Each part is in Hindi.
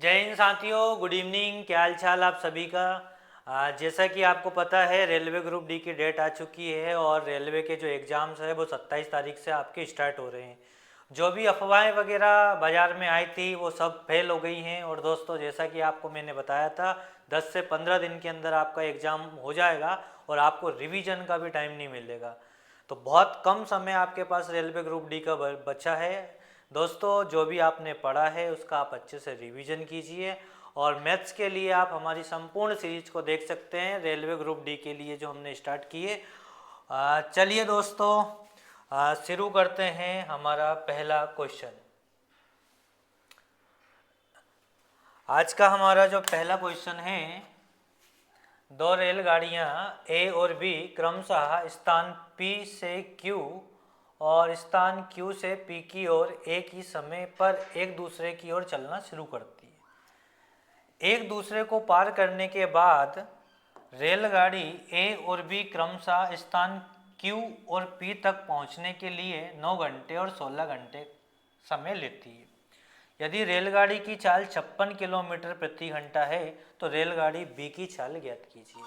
जय हिंद साथियों, गुड इवनिंग। क्या हाल चाल आप सभी का। जैसा कि आपको पता है रेलवे ग्रुप डी की डेट आ चुकी है और रेलवे के जो एग्ज़ाम्स है वो 27 तारीख से आपके स्टार्ट हो रहे हैं। जो भी अफवाहें वगैरह बाज़ार में आई थी वो सब फेल हो गई हैं। और दोस्तों, जैसा कि आपको मैंने बताया था 10 से 15 दिन के अंदर आपका एग्ज़ाम हो जाएगा और आपको रिवीजन का भी टाइम नहीं मिलेगा। तो बहुत कम समय आपके पास रेलवे ग्रुप डी का बचा है। दोस्तों, जो भी आपने पढ़ा है उसका आप अच्छे से रिवीजन कीजिए और मैथ्स के लिए आप हमारी संपूर्ण सीरीज को देख सकते हैं रेलवे ग्रुप डी के लिए जो हमने स्टार्ट किए। चलिए दोस्तों, शुरू करते हैं हमारा पहला क्वेश्चन। आज का हमारा जो पहला क्वेश्चन है, दो रेलगाड़ियां ए और बी क्रमशः स्थान पी से क्यू और स्थान क्यू से पी की ओर एक ही समय पर एक दूसरे की ओर चलना शुरू करती है। एक दूसरे को पार करने के बाद रेलगाड़ी ए और बी क्रमशः स्थान क्यू और पी तक पहुंचने के लिए 9 घंटे और 16 घंटे समय लेती है। यदि रेलगाड़ी की चाल 56 किलोमीटर प्रति घंटा है तो रेलगाड़ी बी की चाल ज्ञात कीजिए।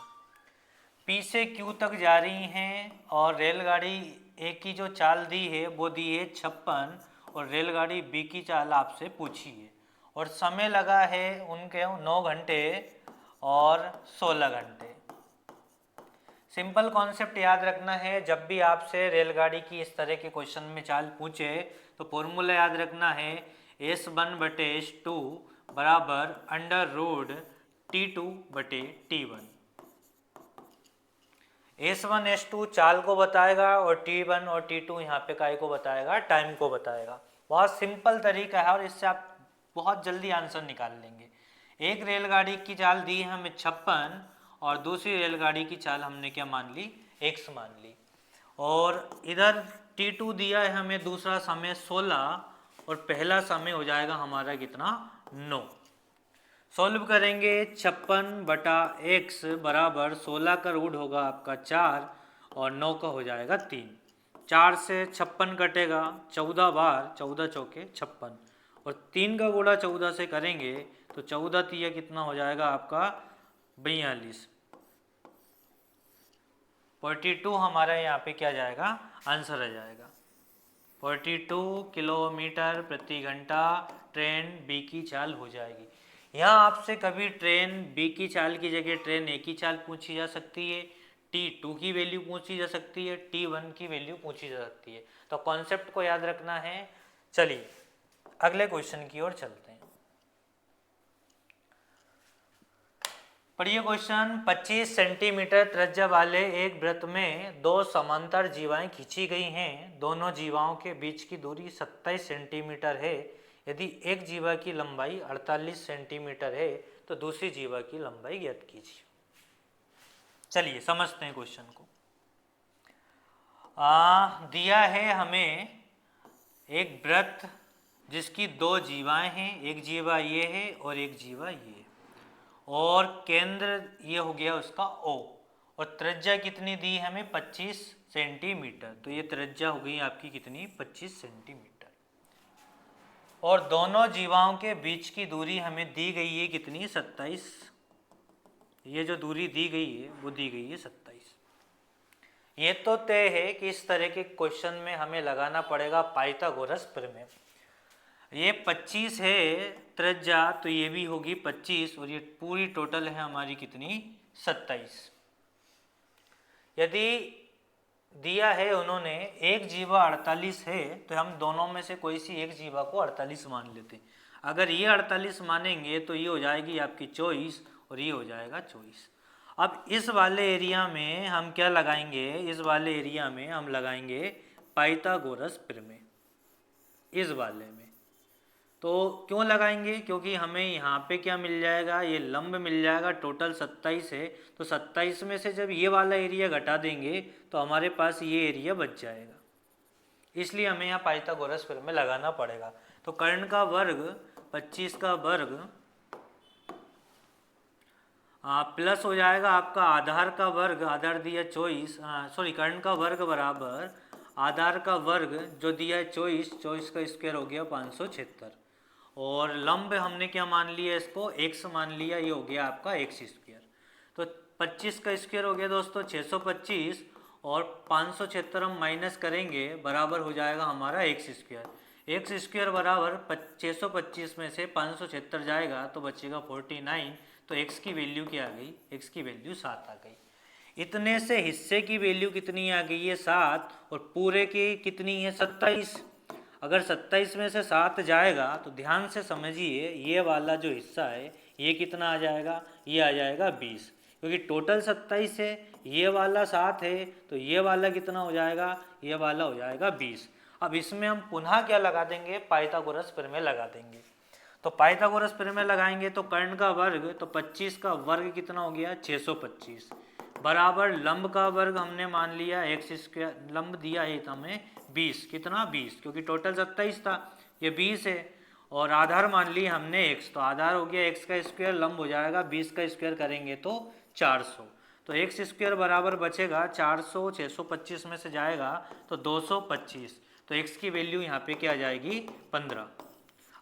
पी से क्यू तक जा रही हैं और रेलगाड़ी ए की जो चाल दी है वो दी है 56 और रेलगाड़ी बी की चाल आपसे पूछी है और समय लगा है उनके 9 घंटे और 16 घंटे। सिंपल कॉन्सेप्ट याद रखना है, जब भी आपसे रेलगाड़ी की इस तरह के क्वेश्चन में चाल पूछे तो फॉर्मूला याद रखना है S1/S2 बराबर under root T2/T1। S1 S2 चाल को बताएगा और T1 और T2 यहाँ पे काय को बताएगा, टाइम को बताएगा। बहुत सिंपल तरीका है और इससे आप बहुत जल्दी आंसर निकाल लेंगे। एक रेलगाड़ी की चाल दी है हमें 56 और दूसरी रेलगाड़ी की चाल हमने क्या मान ली, x मान ली। और इधर T2 दिया है हमें दूसरा समय 16 और पहला समय हो जाएगा हमारा कितना, 9। सॉल्व करेंगे 56/x बराबर 16 का रूट होगा आपका 4 और 9 का हो जाएगा 3। 4 से 56 कटेगा 14 बार, 14 चौके 56 और 3 का गुणा 14 से करेंगे तो 14 तिया कितना हो जाएगा आपका 42। 42 हमारा यहाँ पे क्या जाएगा, आंसर आ जाएगा। 42 किलोमीटर प्रति घंटा ट्रेन बी की चाल हो जाएगी। यहाँ आपसे कभी ट्रेन बी की चाल की जगह ट्रेन ए की चाल पूछी जा सकती है, T2 की वैल्यू पूछी जा सकती है, T1 की वैल्यू पूछी जा सकती है। तो कॉन्सेप्ट को याद रखना है। चलिए अगले क्वेश्चन की ओर चलते हैं। पढ़िए क्वेश्चन। 25 सेंटीमीटर त्रिज्या वाले एक वृत्त में दो समांतर जीवाएं खींची गई हैं। दोनों जीवाओं के बीच की दूरी 27 सेंटीमीटर है। यदि एक जीवा की लंबाई 48 सेंटीमीटर है तो दूसरी जीवा की लंबाई ज्ञात कीजिए। चलिए समझते हैं क्वेश्चन को। दिया है हमें एक वृत्त जिसकी दो जीवाएं हैं, एक जीवा ये है और एक जीवा ये है और केंद्र ये हो गया उसका O और त्रिज्या कितनी दी है हमें 25 सेंटीमीटर। तो ये त्रिज्या हो गई आपकी कितनी, 25 सेंटीमीटर। और दोनों जीवाओं के बीच की दूरी हमें दी गई है कितनी, 27। ये जो दूरी दी गई है वो दी गई है 27। ये तो तय है कि इस तरह के क्वेश्चन में हमें लगाना पड़ेगा पाइथागोरस प्रमेय। ये 25 है त्रिज्या तो ये भी होगी 25 और ये पूरी टोटल है हमारी कितनी, 27। यदि दिया है उन्होंने एक जीवा 48 है तो हम दोनों में से कोई सी एक जीवा को 48 मान लेते हैं। अगर ये 48 मानेंगे तो ये हो जाएगी आपकी 24 और ये हो जाएगा 24। अब इस वाले एरिया में हम क्या लगाएंगे, इस वाले एरिया में हम लगाएंगे पाइथागोरस प्रमेय। इस वाले में तो क्यों लगाएंगे, क्योंकि हमें यहाँ पे क्या मिल जाएगा, ये लंब मिल जाएगा। टोटल 27 है तो 27 में से जब ये वाला एरिया घटा देंगे तो हमारे पास ये एरिया बच जाएगा। इसलिए हमें यहाँ पाइथागोरस प्रमेय लगाना पड़ेगा। तो कर्ण का वर्ग 25 का वर्ग प्लस हो जाएगा आपका आधार का वर्ग, आधार दिया 24, सॉरी कर्ण का वर्ग बराबर आधार का वर्ग जो दिया है 24, 24 का स्क्वायर हो गया 576 और लंब हमने क्या मान लिया, इसको x मान लिया, ये हो गया आपका x स्क्वायर। तो 25 का स्क्वायर हो गया दोस्तों 625, और 576 हम माइनस करेंगे बराबर हो जाएगा हमारा x स्क्वायर। x स्क्वायर बराबर 625 में से 576 जाएगा तो बचेगा 49। तो x की वैल्यू क्या आ गई, x की वैल्यू 7 आ गई। इतने से हिस्से की वैल्यू कितनी आ गई है 7, और पूरे की कितनी है 27। अगर 27 में से 7 जाएगा तो ध्यान से समझिए, ये वाला जो हिस्सा है ये कितना आ जाएगा, ये आ जाएगा 20, क्योंकि टोटल 27 है, ये वाला 7 है, तो ये वाला कितना हो जाएगा, ये वाला हो जाएगा 20। अब इसमें हम पुनः क्या लगा देंगे, पाइथागोरस प्रमेय लगा देंगे। तो पाइथागोरस प्रमेय लगाएंगे तो कर्ण का वर्ग, तो 25 का वर्ग कितना हो गया 625, बराबर लंब का वर्ग हमने मान लिया एक्स स्क्वायर, लंब दिया है हमें 20, कितना 20, क्योंकि टोटल 27 था, ये 20 है, और आधार मान लिया हमने x, तो आधार हो गया x का स्क्वायर, लंब हो जाएगा 20 का स्क्वायर करेंगे तो 400। तो x स्क्वायर बराबर बचेगा 400, 625 में से जाएगा तो 225, तो x की वैल्यू यहाँ पे क्या आ जाएगी 15।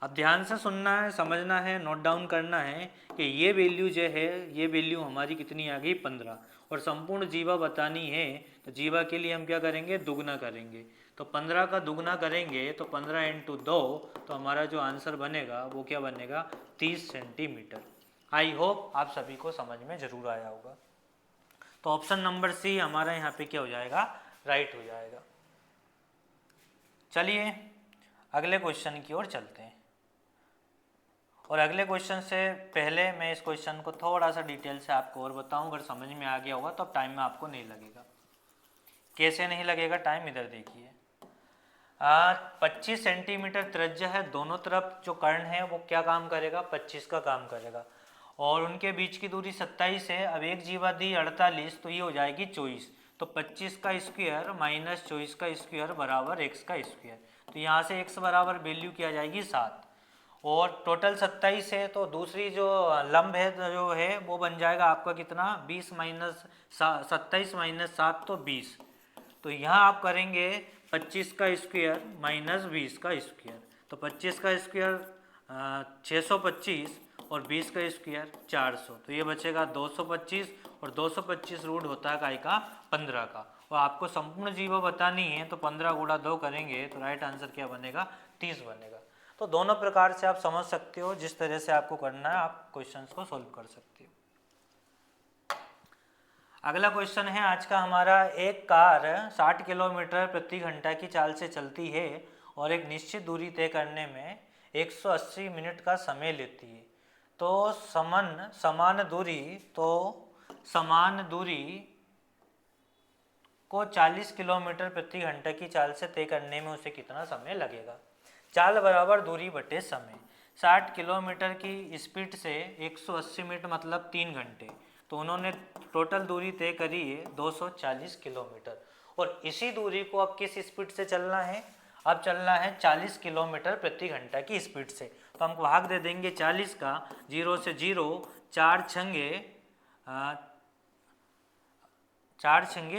अब ध्यान से सुनना है, समझना है, नोट डाउन करना है कि ये वैल्यू जो है, ये वैल्यू हमारी कितनी आ गई 15, और संपूर्ण जीवा बतानी है तो जीवा के लिए हम क्या करेंगे, दुगना करेंगे। तो 15 का दुगना करेंगे तो 15 इंटू 2, तो हमारा जो आंसर बनेगा वो क्या बनेगा 30 सेंटीमीटर। आई होप आप सभी को समझ में जरूर आया होगा। तो ऑप्शन नंबर सी हमारा यहाँ पे क्या हो जाएगा, राइट हो जाएगा। चलिए अगले क्वेश्चन की ओर चलते हैं, और अगले क्वेश्चन से पहले मैं इस क्वेश्चन को थोड़ा सा डिटेल से आपको और बताऊं, अगर समझ में आ गया होगा तो अब टाइम में आपको नहीं लगेगा। कैसे नहीं लगेगा टाइम, इधर देखिए। 25 सेंटीमीटर त्रिज्या है, दोनों तरफ जो कर्ण है वो क्या काम करेगा, 25 का काम करेगा, और उनके बीच की दूरी 27 है। अब एक जीवा दी 48, तो ये हो जाएगी 24, तो 25 का स्क्वायर माइनस 24 का स्क्वायर बराबर x का स्क्वायर। तो यहाँ से x बराबर वैल्यू क्या आ जाएगी 7, और टोटल 27 है, तो दूसरी जो लंब है जो है वो बन जाएगा आपका कितना 20 माइनस 27 माइनस 7 तो 20। तो यहाँ आप करेंगे 25 का स्क्वायर माइनस 20 का स्क्वायर, तो 25 का स्क्वायर 625 और 20 का स्क्वायर 400, तो ये बचेगा 225, और 225 रूट होता है काय का 15 का, और आपको संपूर्ण जीवा बतानी है तो 15 गुणा 2 करेंगे तो राइट आंसर क्या बनेगा 30 बनेगा। तो दोनों प्रकार से आप समझ सकते हो, जिस तरह से आपको करना है आप क्वेश्चंस को सॉल्व कर सकते हो। अगला क्वेश्चन है आज का हमारा, एक कार 60 किलोमीटर प्रति घंटा की चाल से चलती है और एक निश्चित दूरी तय करने में 180 मिनट का समय लेती है। तो समान दूरी को 40 किलोमीटर प्रति घंटा की चाल से तय करने में उसे कितना समय लगेगा। चाल बराबर दूरी बटे समय। 60 किलोमीटर की स्पीड से 180 मिनट मतलब 3 घंटे, तो उन्होंने टोटल दूरी तय करी है 240 किलोमीटर, और इसी दूरी को अब किस स्पीड से चलना है, अब चलना है 40 किलोमीटर प्रति घंटा की स्पीड से। तो हम भाग दे देंगे 40 का, 0 से 0, 4 छंगे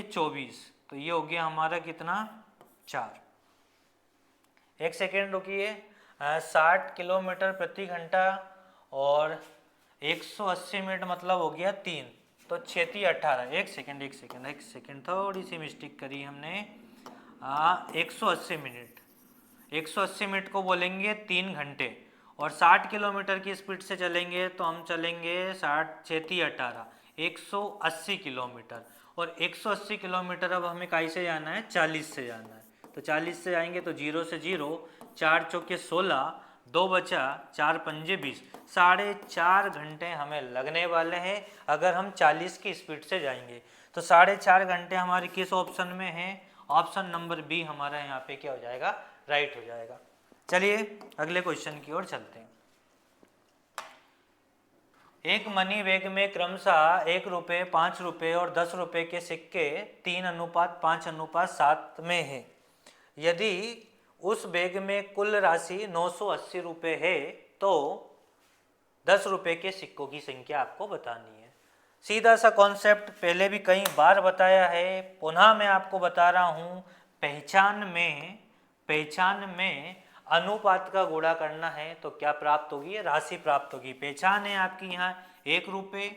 24, तो ये हो गया हमारा कितना 4। एक सेकेंड रुकिए, 60 किलोमीटर प्रति घंटा और 180 मिनट मतलब हो गया 3, तो 6 18, एक सेकेंड थोड़ी सी मिस्टेक करी हमने। 180 मिनट, 180 मिनट को बोलेंगे 3 घंटे, और 60 किलोमीटर की स्पीड से चलेंगे तो हम चलेंगे 60 6 18 180 किलोमीटर, और 180 किलोमीटर अब हमें कहीं से जाना है 40 से जाना है, तो 40 से जाएंगे तो 0 से 0, 4 चौके 16, 2 बचा, 4 पंजे 20, 4.5 घंटे हमें लगने वाले हैं अगर हम 40 की स्पीड से जाएंगे। तो 4.5 घंटे हमारे किस ऑप्शन में है, ऑप्शन नंबर बी हमारा यहाँ पे क्या हो जाएगा, राइट हो जाएगा। चलिए अगले क्वेश्चन की ओर चलते हैं। एक मनी बैग में क्रमशः 1 रुपये, 5 रुपये और 10 रुपये के सिक्के 3:5:7 में है। यदि उस बैग में कुल राशि 980 रुपये है तो 10 रुपये के सिक्कों की संख्या आपको बतानी है। सीधा सा कॉन्सेप्ट पहले भी कई बार बताया है, पुनः मैं आपको बता रहा हूँ। पहचान में अनुपात का गुणा करना है तो क्या प्राप्त होगी, राशि प्राप्त होगी। पहचान है आपकी यहाँ 1 रुपये,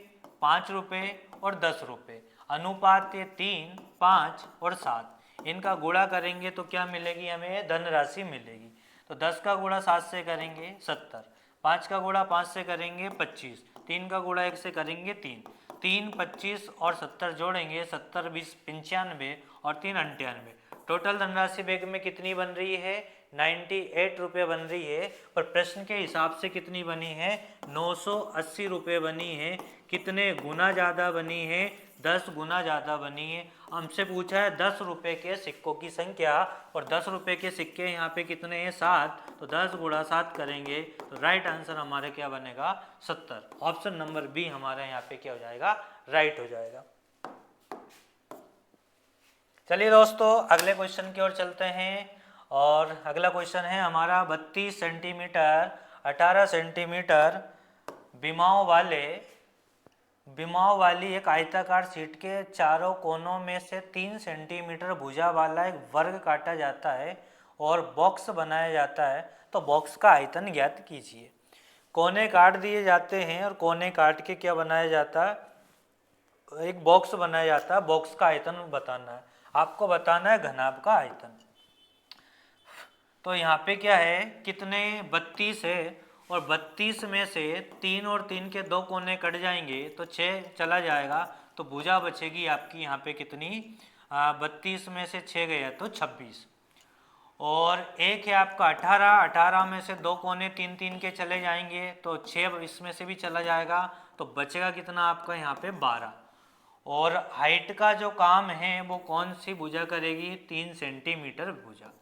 5 रुपये और 10 रुपये। अनुपात ये 3, 5 और 7, इनका गुणा करेंगे तो क्या मिलेगी, हमें धनराशि मिलेगी। तो 10 का गुणा 7 से करेंगे 70, 5 का गुणा 5 से करेंगे 25, 3 का गुणा 1 से करेंगे 3, 3, 25 और 70 जोड़ेंगे, 70, 20, 95 और 3, 98। टोटल धनराशि बैग में कितनी बन रही है, 98 रुपये बन रही है। पर प्रश्न के हिसाब से कितनी बनी है, 980 रुपये बनी है। कितने गुना ज़्यादा बनी है, 10 गुना ज़्यादा बनी है। हमसे पूछा है 10 रुपये के सिक्कों की संख्या, और 10 रुपये के सिक्के यहाँ पे कितने हैं, 7, तो 10 गुणा 7 करेंगे तो राइट आंसर हमारे क्या बनेगा, 70। ऑप्शन नंबर बी हमारे यहाँ पे क्या हो जाएगा, राइट हो जाएगा। चलिए दोस्तों अगले क्वेश्चन की ओर चलते हैं, और अगला क्वेश्चन है हमारा 32 सेंटीमीटर 18 सेंटीमीटर विमाओं वाली एक आयताकार शीट के चारों कोनों में से 3 सेंटीमीटर भुजा वाला एक वर्ग काटा जाता है और बॉक्स बनाया जाता है, तो बॉक्स का आयतन ज्ञात कीजिए। कोने काट दिए जाते हैं और कोने काट के क्या बनाया जाता है, एक बॉक्स बनाया जाता है। बॉक्स का आयतन बताना है, आपको बताना है घनाभ का आयतन। तो यहाँ पे क्या है, कितने 32 है, और 32 में से 3 और 3 के 2 कोने कट जाएंगे तो 6 चला जाएगा, तो भुजा बचेगी आपकी यहाँ पे कितनी, 32 में से 6 गया तो 26। और एक है आपका 18, 18 में से 2 कोने 3 3 के चले जाएंगे तो 6 इसमें से भी चला जाएगा, तो बचेगा कितना आपका यहाँ पे 12। और हाइट का जो काम है वो कौन सी भुजा करेगी, 3 सेंटीमीटर भुजा।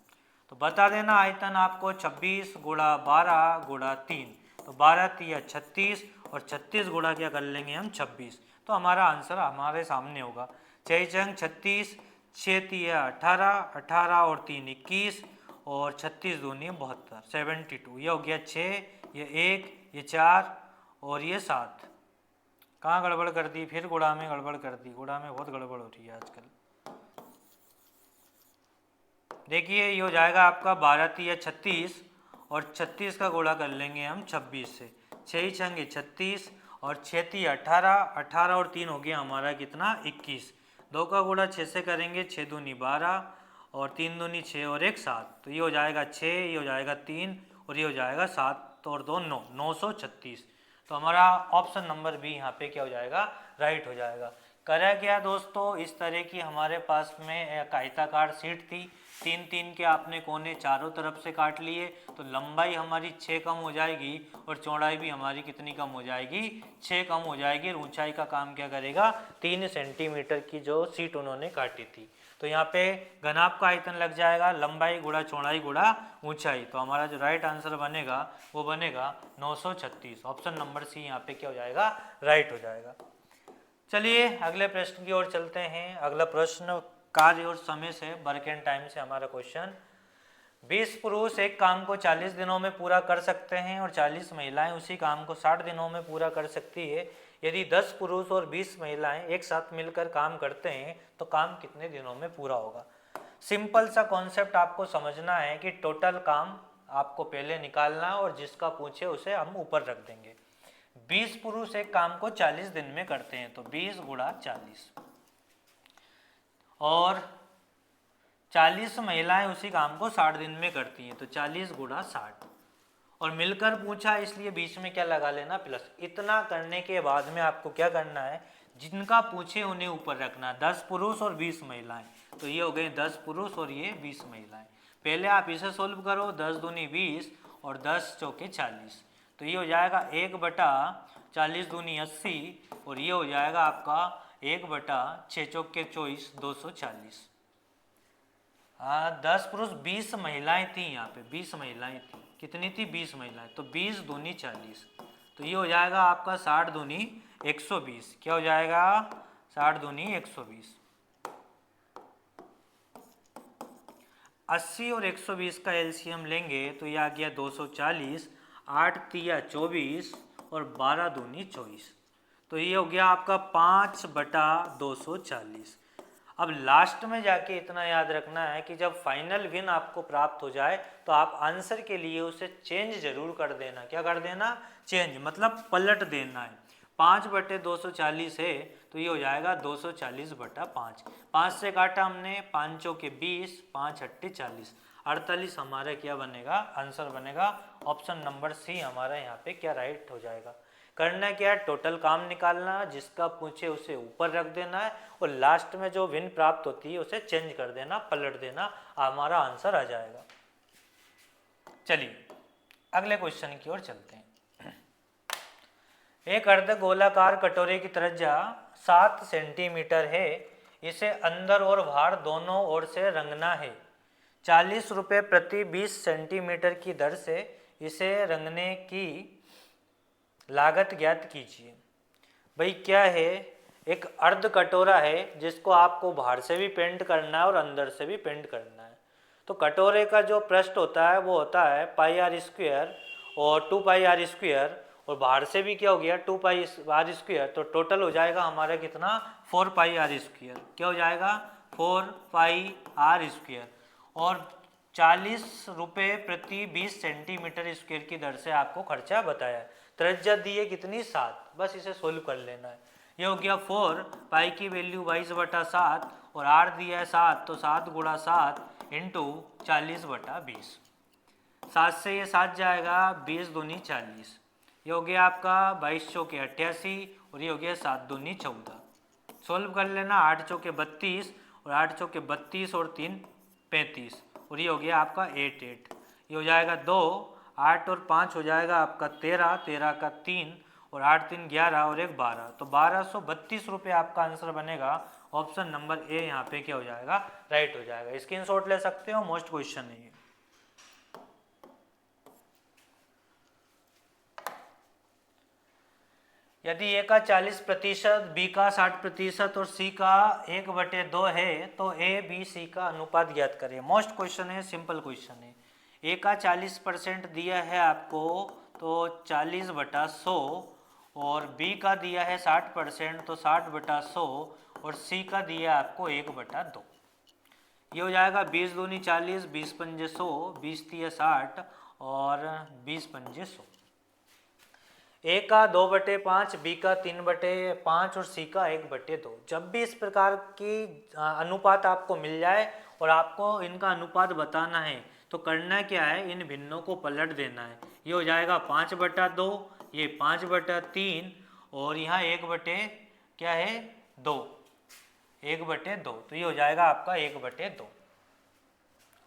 तो बता देना आयतन आपको 26 गुणा 12 गुणा 3, तो 12 तिया 36 और 36 गुणा क्या कर लेंगे हम 26, तो हमारा आंसर हमारे सामने होगा। 6 चंग 36, 6 तिया 18, 18 और 3 21 और 36 दूनी 72, 72। ये हो गया 6, ये 1, ये 4 और ये 7। कहाँ गड़बड़ कर दी, फिर गुणा में गड़बड़ कर दी, गुणा में बहुत गड़बड़ हो रही है आजकल। देखिए ये हो जाएगा आपका 12 तिया 36 और 36 का गुणा कर लेंगे हम 26 से, 6 छंगे 36 और 6 तिया 18, 18 और 3 हो गया हमारा कितना 21। 2 का गुणा 6 से करेंगे, 6 दूनी 12 और 3 दूनी 6 और 1 7, तो ये हो जाएगा 6, ये हो जाएगा 3 और ये हो जाएगा 7 और 2 9, 936। तो हमारा ऑप्शन नंबर बी यहाँ पे क्या हो जाएगा, राइट हो जाएगा। करा क्या दोस्तों, इस तरह की हमारे पास में एक आयताकार शीट थी, 3 3 के आपने कोने चारों तरफ से काट लिए, तो लंबाई हमारी 6 कम हो जाएगी और चौड़ाई भी हमारी कितनी कम हो जाएगी, 6 कम हो जाएगी। और ऊंचाई का काम क्या करेगा, 3 सेंटीमीटर की जो शीट उन्होंने काटी थी। तो यहाँ पे घनाभ का आयतन लग जाएगा लंबाई गुणा चौड़ाई गुणा ऊंचाई, तो हमारा जो राइट आंसर बनेगा वो बनेगा 936। ऑप्शन नंबर सी यहाँ पे क्या हो जाएगा, राइट हो जाएगा। चलिए अगले प्रश्न की ओर चलते हैं। अगला प्रश्न कार्य और समय से, वर्क एंड टाइम से हमारा क्वेश्चन। 20 पुरुष एक काम को 40 दिनों में पूरा कर सकते हैं और 40 महिलाएं उसी काम को 60 दिनों में पूरा कर सकती है। यदि 10 पुरुष और 20 महिलाएं एक साथ मिलकर काम करते हैं तो काम कितने दिनों में पूरा होगा। सिंपल सा कॉन्सेप्ट आपको समझना है कि टोटल काम आपको पहले निकालना है और जिसका पूछे उसे हम ऊपर रख देंगे। 20 पुरुष एक काम को 40 दिन में करते हैं, तो 20 गुणा 40, और 40 महिलाएं उसी काम को 60 दिन में करती हैं, तो 40 गुणा 60, और मिलकर पूछा इसलिए बीच में क्या लगा लेना, प्लस। इतना करने के बाद में आपको क्या करना है, जिनका पूछे उन्हें ऊपर रखना। 10 पुरुष और 20 महिलाएं, तो ये हो गए 10 पुरुष और ये 20 महिलाएं। पहले आप इसे सोल्व करो, 10 दूनी 20 और 10 चौके 40, तो ये हो जाएगा 1/40 दूनी 80 और ये हो जाएगा आपका 1/6 चौके 24, 240। 10 पुरुष 20 महिलाएं थी, यहाँ पे 20 महिलाएं थी, कितनी थी 20 महिलाएं, तो 20 दूनी 40, तो ये हो जाएगा आपका 60 दूनी 120। क्या हो जाएगा, 60 दूनी 120। 80 और 120 का एलसीएम लेंगे तो ये आ गया 240, 8 तिया 24 और 12 दूनी 24, तो ये हो गया आपका 5/240। अब लास्ट में जाके इतना याद रखना है कि जब फाइनल विन आपको प्राप्त हो जाए तो आप आंसर के लिए उसे चेंज जरूर कर देना। क्या कर देना? चेंज, मतलब पलट देना है। 5/240 है तो ये हो जाएगा 240/5। 5 से काटा हमने, 5 चौके 20, 5 अट्ठे 40, 48 हमारा क्या बनेगा? आंसर बनेगा। ऑप्शन नंबर सी हमारा यहाँ पे क्या राइट हो जाएगा। करना क्या है? टोटल काम निकालना, जिसका पूछे उसे ऊपर रख देना है और लास्ट में जो विन प्राप्त होती है उसे चेंज कर देना, पलट देना, हमारा आंसर आ जाएगा। चलिए अगले क्वेश्चन की ओर चलते हैं। एक अर्धगोलाकार कटोरे की त्रिज्या 7 सेंटीमीटर है। इसे अंदर और बाहर दोनों ओर से रंगना है। 40 रुपये प्रति 20 सेंटीमीटर की दर से इसे रंगने की लागत ज्ञात कीजिए। भाई क्या है? एक अर्ध कटोरा है जिसको आपको बाहर से भी पेंट करना है और अंदर से भी पेंट करना है। तो कटोरे का जो पृष्ठ होता है वो होता है πr² और 2πr², और बाहर से भी क्या हो गया? 2πr²। तो टोटल हो जाएगा हमारा कितना? 4πr²। क्या हो जाएगा? 4πr²। और 40 रुपये प्रति 20 सेंटीमीटर स्क्वायर की दर से आपको खर्चा बताया है। त्रिज्या दी है कितनी? 7। बस इसे सोल्व कर लेना है। ये हो गया 4, पाई की वैल्यू 22/7 और आर दिया है 7, तो 7 × 7 इंटू 40/20। 7 से ये 7 जाएगा, 20 दूनी 40। ये हो गया आपका 22 चौके 88 और ये हो गया 7 दूनी 14। सोल्व कर लेना। 8 चौके 32 और 8 चौके 32 और 3 35 और ये हो गया आपका 8। ये हो जाएगा 2, 8 और 5 हो जाएगा आपका 13, 13 का 3 और 8 3 11 और 1 12। तो 1232 रुपये आपका आंसर बनेगा। ऑप्शन नंबर ए यहाँ पे क्या हो जाएगा? राइट हो जाएगा। स्क्रीनशॉट ले सकते हो, मोस्ट क्वेश्चन है ये। यदि ए का 40%, बी का 60% और सी का 1/2 है तो ए बी सी का अनुपात ज्ञात करें। मोस्ट क्वेश्चन है, सिंपल क्वेश्चन है। ए का 40% दिया है आपको तो 40/100, और बी का दिया है 60% तो 60/100, और सी का दिया आपको 1/2। ये हो जाएगा 20 दूनी 40, 20 पंजे 100, 20 तिया 60 और 20 पंजे 100। ए का 2/5, बी का 3/5 और सी का 1/2। जब भी इस प्रकार की अनुपात आपको मिल जाए और आपको इनका अनुपात बताना है तो करना क्या है? इन भिन्नों को पलट देना है। ये हो जाएगा 5/2, ये 5/3 और यहाँ 1/क्या है? 2, 1/2। तो ये हो जाएगा आपका 1/2।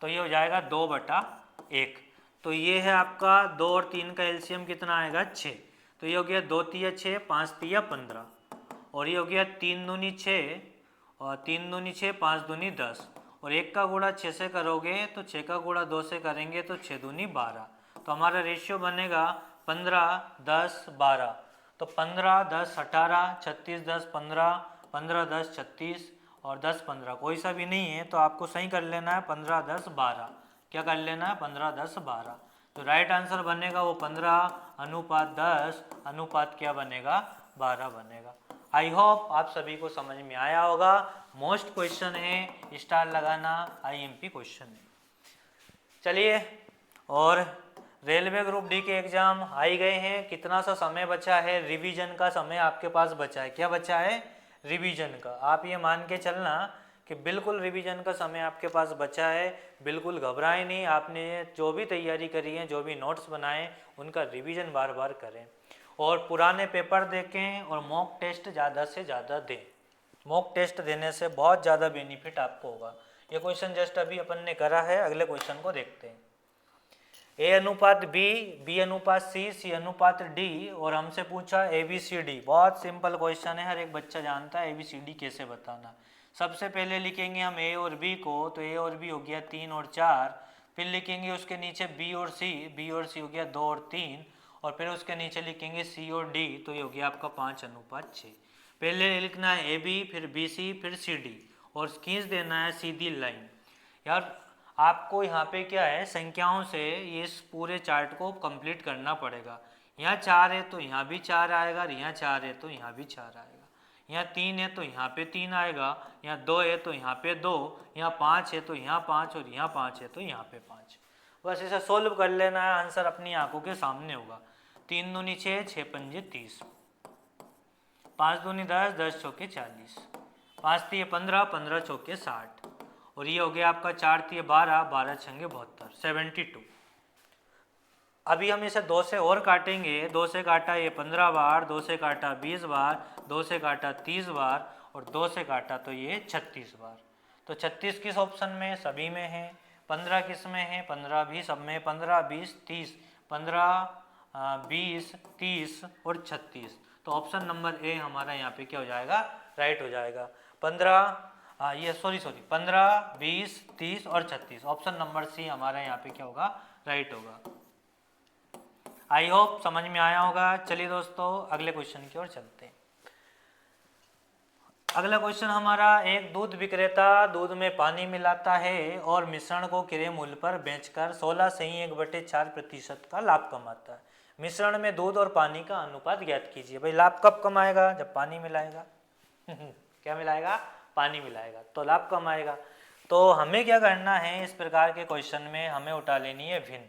तो ये हो जाएगा 2/1। तो ये है आपका 2 और 3 का एलसीएम कितना आएगा? 6। तो ये हो गया 2 तिया 6, 5 तिया 15 और ये हो गया 3 दूनी 6 और 3 दूनी 6, 5 दूनी 10 और 1 का गुणा 6 से करोगे तो 6 का गुणा 2 से करेंगे तो 6 दूनी 12। तो हमारा रेशियो बनेगा 15 10 12। तो 15 10 18, 36 10 15, 15 10 36 और 10 15 कोई सा भी नहीं है तो आपको सही कर लेना है 15 10 12। क्या कर लेना है? 15 10 12। तो राइट आंसर बनेगा वो 15:10 अनुपात क्या बनेगा? 12 बनेगा। आई होप आप सभी को समझ में आया होगा। मोस्ट क्वेश्चन है, स्टार लगाना, आईएमपी क्वेश्चन है। चलिए, और रेलवे ग्रुप डी के एग्जाम आई गए हैं। कितना सा समय बचा है? रिवीजन का समय आपके पास बचा है। क्या बचा है? रिवीजन का। आप ये मान के चलना कि बिल्कुल रिवीजन का समय आपके पास बचा है। बिल्कुल घबराएं नहीं। आपने जो भी तैयारी करी है, जो भी नोट्स बनाए, उनका रिवीजन बार बार करें और पुराने पेपर देखें और मॉक टेस्ट ज़्यादा से ज़्यादा दें। मॉक टेस्ट देने से बहुत ज़्यादा बेनिफिट आपको होगा। ये क्वेश्चन जस्ट अभी अपन ने करा है। अगले क्वेश्चन को देखते हैं। ए अनुपात बी, बी अनुपात सी, सी अनुपात डी, और हमसे पूछा ABCD। बहुत सिंपल क्वेश्चन है, हर एक बच्चा जानता है ABCD कैसे बताना। सबसे पहले लिखेंगे हम ए और बी को, तो ए और बी हो गया 3 और 4। फिर लिखेंगे उसके नीचे बी और सी, बी और सी हो गया 2 और 3, और फिर उसके नीचे लिखेंगे सी और डी, तो ये हो गया आपका 5:6। पहले लिखना है ए बी, फिर बी सी, फिर सी डी, और खींच देना है सीधी लाइन। यार आपको यहाँ पे क्या है, संख्याओं से ये इस पूरे चार्ट को कंप्लीट करना पड़ेगा। यहाँ 4 है तो यहाँ भी 4 आएगा, और यहाँ 4 है तो यहाँ भी 4 आएगा। यहाँ 3 है तो यहाँ पे 3 आएगा, यहाँ 2 है तो यहाँ पे 2, यहाँ 5 है तो यहाँ 5 और यहाँ 5 है तो यहाँ पे 5। बस इसे सोल्व कर लेना है, आंसर अपनी आंखों के सामने होगा। 3 दूनी 6, 6 पंजे 30, 5 दूनी 10, 10 चौके 40, 5 तीय 15, 15 चौके 60, और ये हो गया आपका 4 तीय 12, 12 छंगे 72, 72। अभी हम इसे 2 से और काटेंगे। 2 से काटा ये 15 बार, 2 से काटा 20 बार, 2 से काटा 30 बार, और 2 से काटा तो ये 36 बार। तो 36 किस ऑप्शन में? सभी में है। 15 किस में है? 15 भी सब में। 15, 20, 30, 15, 20, 30 और 36। तो ऑप्शन नंबर ए हमारा यहाँ पे क्या हो जाएगा? राइट हो जाएगा। 15, 20, 30 और 36, ऑप्शन नंबर सी हमारा यहाँ पे क्या होगा? राइट होगा। आई होप समझ में आया होगा। चलिए दोस्तों अगले क्वेश्चन की ओर चलते हैं। अगला क्वेश्चन हमारा, एक दूध विक्रेता दूध में पानी मिलाता है और मिश्रण को क्रय मूल्य पर बेचकर 16/4% का लाभ कमाता है। मिश्रण में दूध और पानी का अनुपात ज्ञात कीजिए। भाई लाभ कब कमाएगा? जब पानी मिलाएगा। क्या मिलाएगा? पानी मिलाएगा तो लाभ कमाएगा। तो हमें क्या करना है, इस प्रकार के क्वेश्चन में हमें उठा लेनी है भिन्न।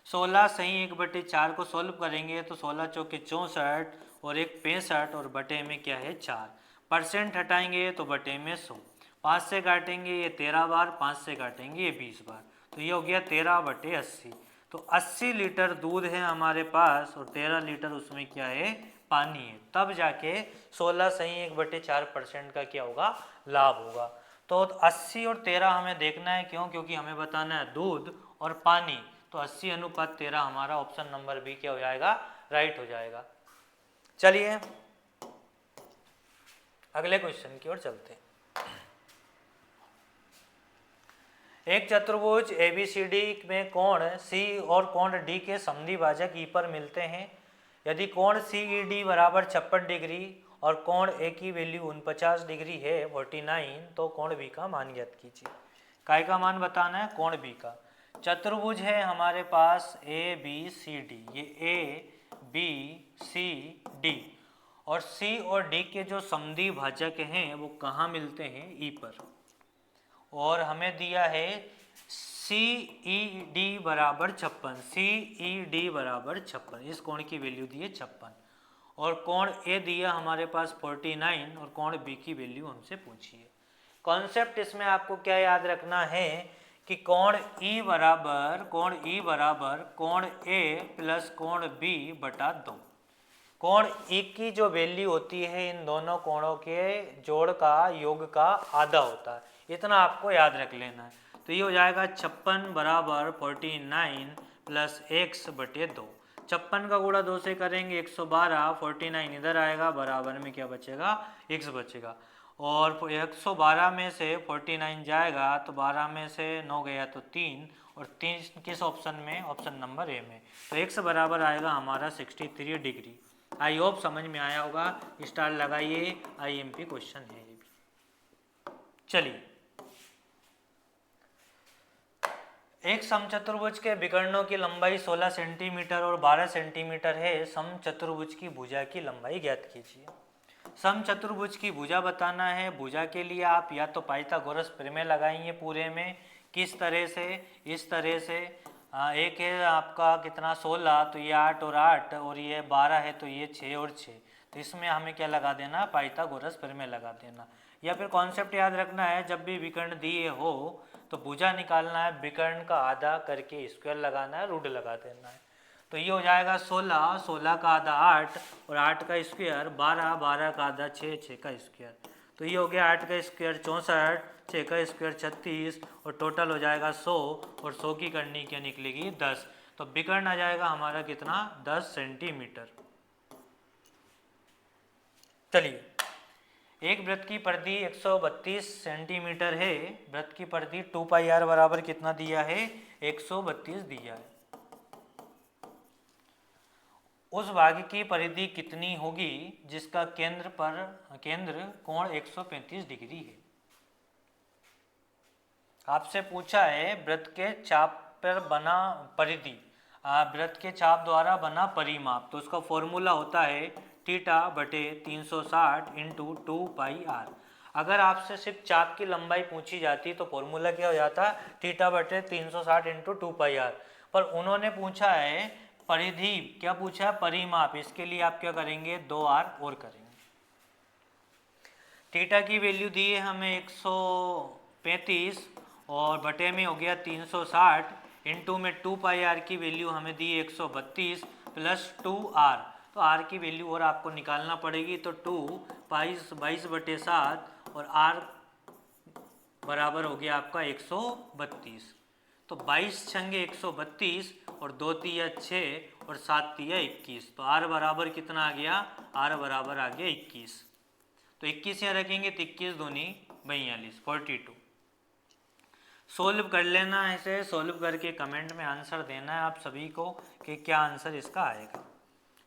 16/1/4 को सोल्व करेंगे तो 16 चौके 64 और 1 65 और बटे में क्या है? 4। परसेंट हटाएंगे तो बटे में 100। 5 से काटेंगे ये 13 बार, 5 से काटेंगे ये 20 बार, तो ये हो गया 13/80। तो 80 लीटर दूध है हमारे पास और 13 लीटर उसमें क्या है? पानी है। तब जाके 16/1/4% का क्या होगा? लाभ होगा। तो 80 और 13 हमें देखना है, क्यों? क्योंकि हमें बताना है दूध और पानी। तो 80/13 हमारा ऑप्शन नंबर बी क्या हो जाएगा? राइट हो जाएगा। चलिए अगले क्वेश्चन की ओर चलते हैं। एक चतुर्भुज ABCD में कोण C और कोण D के समद्विभाजक E पर मिलते हैं। यदि कोण CED बराबर 56 डिग्री और कोण A की वैल्यू 49 डिग्री है 49, तो कोण B का मान ज्ञात कीजिए। काय का मान बताना है? कोण B का। चतुर्भुज है हमारे पास ABCD, ये ABCD, और C और D के जो समद्विभाजक हैं वो कहाँ मिलते हैं? E पर। और हमें दिया है CED बराबर 56, CED बराबर 56, इस कोण की वैल्यू दी है 56, और कोण A दिया हमारे पास 49 और कोण B की वैल्यू हमसे पूछी है। कॉन्सेप्ट इसमें आपको क्या याद रखना है कि कोण E बराबर कोण A प्लस कोण B बटा 2। कोण E की जो वैल्यू होती है इन दोनों कोणों के जोड़ का, योग का आधा होता है, इतना आपको याद रख लेना है। तो ये हो जाएगा 56 बराबर 49 प्लस x बटे 2। 56 का गुणा 2 से करेंगे 112, 49 इधर आएगा, बराबर में क्या बचेगा? x बचेगा। और 112 में से 49 जाएगा तो 12 में से 9 गया तो 3, और 3 किस ऑप्शन में? ऑप्शन नंबर ए में। तो x बराबर आएगा हमारा 63 डिग्री। आई होप समझ में आया होगा। स्टार लगाइए, IMP क्वेश्चन है ये भी। चलिए एक समचतुर्भुज के विकर्णों की लंबाई 16 सेंटीमीटर और 12 सेंटीमीटर है। समचतुर्भुज की भुजा की लंबाई ज्ञात कीजिए। समचतुर्भुज की भुजा बताना है। भुजा के लिए आप या तो पाइथागोरस प्रमेय लगाएंगे पूरे में। किस तरह से? इस तरह से, एक है आपका कितना 16, तो ये 8 और 8, और ये 12 है तो ये 6 और 6, तो इसमें हमें क्या लगा देना? पाइथागोरस प्रमेय लगा देना। या फिर कॉन्सेप्ट याद रखना है, जब भी विकर्ण दिए हो तो भुजा निकालना है, विकर्ण का आधा करके स्क्वायर लगाना है, रूट लगा देना है। तो ये हो जाएगा 16, 16 का आधा 8 और 8 का स्क्वायर 12, 12 का आधा 6, 6 का स्क्वायर, तो ये हो गया 8 का स्क्वायर 64, 6 का स्क्वायर 36, और टोटल हो जाएगा 100, और 100 की करनी क्या निकलेगी? 10। तो विकर्ण आ जाएगा हमारा कितना? 10 सेंटीमीटर। चलिए एक वृत्त की परिधि 132 सेंटीमीटर है। वृत्त की परिधि 2πr बराबर कितना दिया है? 132 दिया है। उस भाग की परिधि कितनी होगी जिसका केंद्र कोण 135 डिग्री है? आपसे पूछा है वृत्त के चाप पर बना परिधि, वृत्त के चाप द्वारा बना परिमाप, तो उसका फॉर्मूला होता है थीटा बटे 360 इंटू 2 पाई आर। अगर आपसे सिर्फ चाप की लंबाई पूछी जाती तो फॉर्मूला क्या हो जाता, थीटा बटे 360 इंटू 2 पाई आर। पर उन्होंने पूछा है परिधि, क्या पूछा है, परिमाप। इसके लिए आप क्या करेंगे, 2 आर और करेंगे। थीटा की वैल्यू दी है हमें 135 और बटे में हो गया 360, इंटू में 2 पाई आर की वैल्यू हमें दी 132 प्लस 2 आर। तो आर की वैल्यू और आपको निकालना पड़ेगी। तो 2 22/7 और आर बराबर हो गया आपका 132। तो 22 छंगे 132 और 2 तिया 6 और 7 तिया 21। तो आर बराबर कितना आ गया, आर बराबर आ गया 21। तो 21 यहाँ रखेंगे तो 21 दूनी 42, 42। सोल्व कर लेना है इसे, सोल्व करके कमेंट में आंसर देना है आप सभी को कि क्या आंसर इसका आएगा।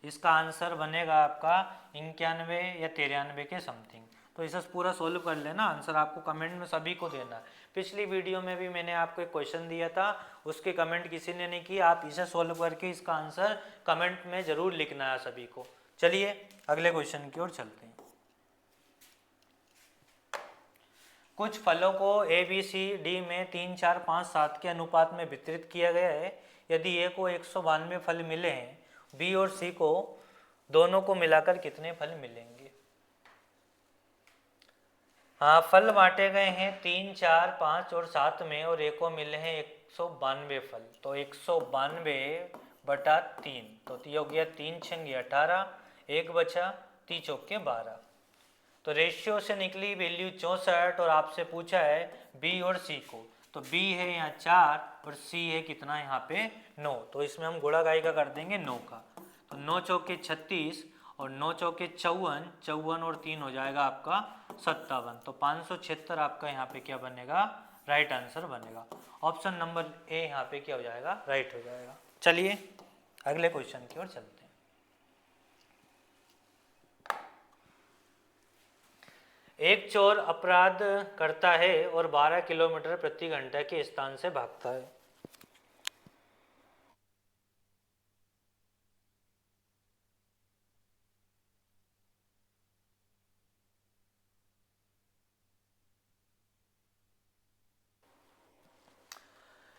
इसका आंसर बनेगा आपका 91 या 93 के समथिंग। तो इसे पूरा सोल्व कर लेना, आंसर आपको कमेंट में सभी को देना है। पिछली वीडियो में भी मैंने आपको एक क्वेश्चन दिया था, उसके कमेंट किसी ने नहीं किया। आप इसे सोल्व करके इसका आंसर कमेंट में ज़रूर लिखना है सभी को। चलिए अगले क्वेश्चन की ओर चलते हैं। कुछ फलों को ए बी सी डी में 3 4 5 7 के अनुपात में वितरित किया गया है। यदि ए को 192 फल मिले हैं, बी और सी को दोनों को मिलाकर कितने फल मिलेंगे। हाँ, फल बांटे गए हैं 3 4 5 और 7 में और ए को मिले हैं 192 फल। तो 192/3, तो ये हो गया 3 छंगे 18, एक बचा 3 चौके 12। तो रेशियो से निकली वैल्यू 64 और आपसे पूछा है बी और सी को। तो बी है यहाँ 4 और सी है कितना यहाँ पे 9। तो इसमें हम गुणा गाई का कर देंगे 9 का। तो 9 चौके 36 और 9 चौके 54, 54 और 3 हो जाएगा आपका 57। तो 576 आपका यहाँ पे क्या बनेगा, राइट आंसर बनेगा। ऑप्शन नंबर ए यहाँ पे क्या हो जाएगा, राइट हो जाएगा। चलिए अगले क्वेश्चन की ओर चलते हैं। एक चोर अपराध करता है और 12 किलोमीटर प्रति घंटा के स्थान से भागता है।